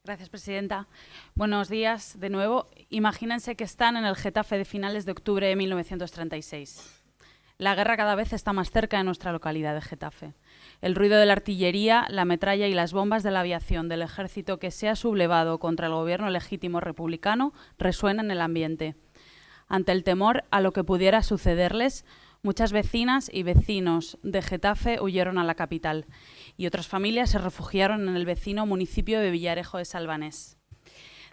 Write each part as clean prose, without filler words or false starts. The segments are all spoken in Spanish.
Gracias, presidenta. Buenos días de nuevo. Imagínense que están en el Getafe de finales de octubre de 1936. La guerra cada vez está más cerca de nuestra localidad de Getafe. El ruido de la artillería, la metralla y las bombas de la aviación del ejército que se ha sublevado contra el gobierno legítimo republicano resuenan en el ambiente. Ante el temor a lo que pudiera sucederles, muchas vecinas y vecinos de Getafe huyeron a la capital y otras familias se refugiaron en el vecino municipio de Villarejo de Salvanés.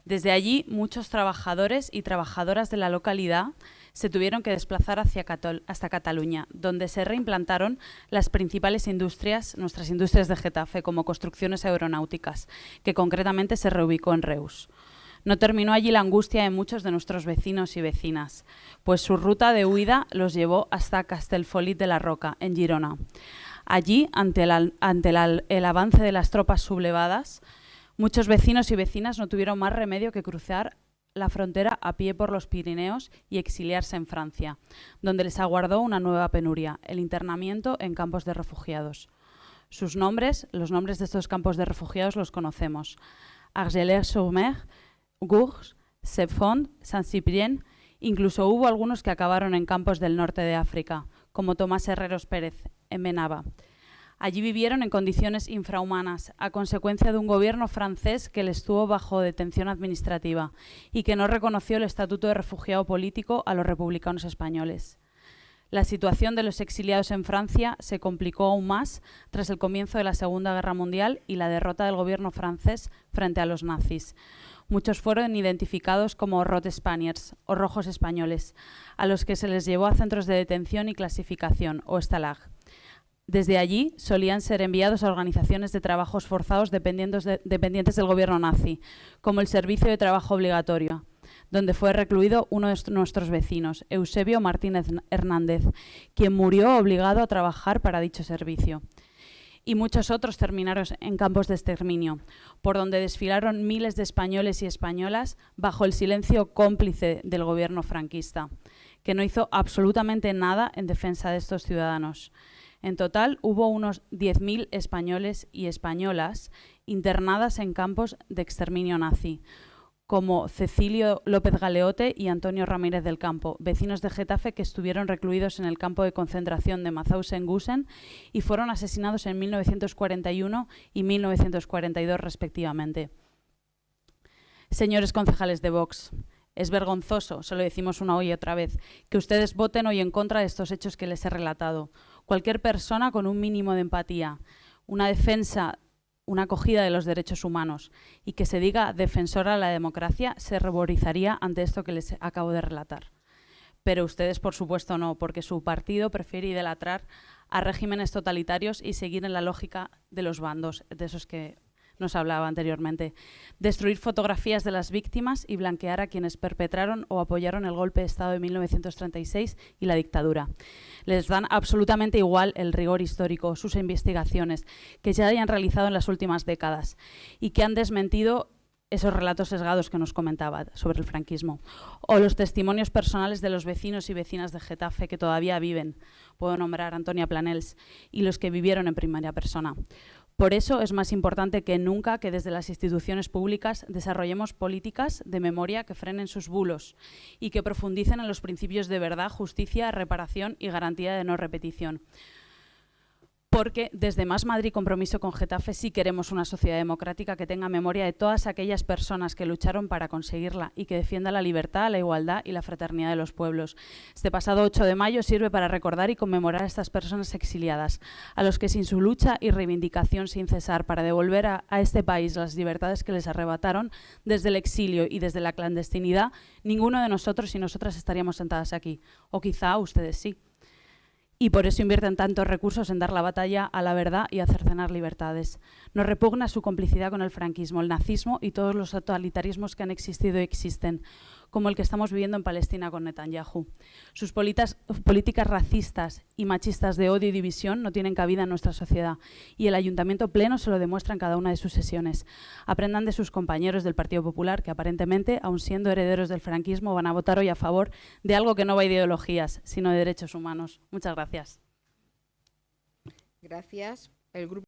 Desde allí, muchos trabajadores y trabajadoras de la localidad se tuvieron que desplazar hasta Cataluña, donde se reimplantaron las principales industrias, nuestras industrias de Getafe, como construcciones aeronáuticas, que concretamente se reubicó en Reus. No terminó allí la angustia de muchos de nuestros vecinos y vecinas, pues su ruta de huida los llevó hasta Castellfollit de la Roca, en Girona. Allí, ante el avance de las tropas sublevadas, muchos vecinos y vecinas no tuvieron más remedio que cruzar la frontera a pie por los Pirineos y exiliarse en Francia, donde les aguardó una nueva penuria, el internamiento en campos de refugiados. Sus nombres, los nombres de estos campos de refugiados los conocemos: Argelès-sur-Mer, Gourges, Sepfond, Saint-Cyprien. Incluso hubo algunos que acabaron en campos del norte de África, como Tomás Herreros Pérez, en Benaba. Allí vivieron en condiciones infrahumanas, a consecuencia de un gobierno francés que les tuvo bajo detención administrativa y que no reconoció el estatuto de refugiado político a los republicanos españoles. La situación de los exiliados en Francia se complicó aún más tras el comienzo de la Segunda Guerra Mundial y la derrota del gobierno francés frente a los nazis. Muchos fueron identificados como Rot Spaniards o rojos españoles, a los que se les llevó a centros de detención y clasificación, o Stalag. Desde allí solían ser enviados a organizaciones de trabajos forzados dependientes del gobierno nazi, como el Servicio de Trabajo Obligatorio, donde fue recluido uno de nuestros vecinos, Eusebio Martínez Hernández, quien murió obligado a trabajar para dicho servicio. Y muchos otros terminaron en campos de exterminio, por donde desfilaron miles de españoles y españolas bajo el silencio cómplice del gobierno franquista, que no hizo absolutamente nada en defensa de estos ciudadanos. En total, hubo unos 10.000 españoles y españolas internadas en campos de exterminio nazi, como Cecilio López Galeote y Antonio Ramírez del Campo, vecinos de Getafe que estuvieron recluidos en el campo de concentración de Mauthausen-Gusen y fueron asesinados en 1941 y 1942 respectivamente. Señores concejales de Vox, es vergonzoso, se lo decimos una y otra vez, que ustedes voten hoy en contra de estos hechos que les he relatado. Cualquier persona con un mínimo de empatía, una defensa, una acogida de los derechos humanos y que se diga defensora de la democracia se ruborizaría ante esto que les acabo de relatar. Pero ustedes, por supuesto, no, porque su partido prefiere idolatrar a regímenes totalitarios y seguir en la lógica de los bandos, de esos que nos hablaba anteriormente. Destruir fotografías de las víctimas y blanquear a quienes perpetraron o apoyaron el golpe de Estado de 1936 y la dictadura. Les dan absolutamente igual el rigor histórico, sus investigaciones, que ya hayan realizado en las últimas décadas y que han desmentido esos relatos sesgados que nos comentaba sobre el franquismo, o los testimonios personales de los vecinos y vecinas de Getafe que todavía viven, puedo nombrar a Antonia Planels, y los que vivieron en primera persona. Por eso es más importante que nunca que desde las instituciones públicas desarrollemos políticas de memoria que frenen sus bulos y que profundicen en los principios de verdad, justicia, reparación y garantía de no repetición. Porque desde Más Madrid Compromiso con Getafe sí queremos una sociedad democrática que tenga memoria de todas aquellas personas que lucharon para conseguirla y que defienda la libertad, la igualdad y la fraternidad de los pueblos. Este pasado 8 de mayo sirve para recordar y conmemorar a estas personas exiliadas, a los que sin su lucha y reivindicación sin cesar para devolver a este país las libertades que les arrebataron desde el exilio y desde la clandestinidad, ninguno de nosotros y nosotras estaríamos sentadas aquí. O quizá ustedes sí. Y por eso invierten tantos recursos en dar la batalla a la verdad y a cercenar libertades. Nos repugna su complicidad con el franquismo, el nazismo y todos los totalitarismos que han existido y existen, como el que estamos viviendo en Palestina con Netanyahu. Sus políticas racistas y machistas de odio y división no tienen cabida en nuestra sociedad y el Ayuntamiento Pleno se lo demuestra en cada una de sus sesiones. Aprendan de sus compañeros del Partido Popular que aparentemente, aun siendo herederos del franquismo, van a votar hoy a favor de algo que no va de ideologías, sino de derechos humanos. Muchas gracias. Gracias. El grupo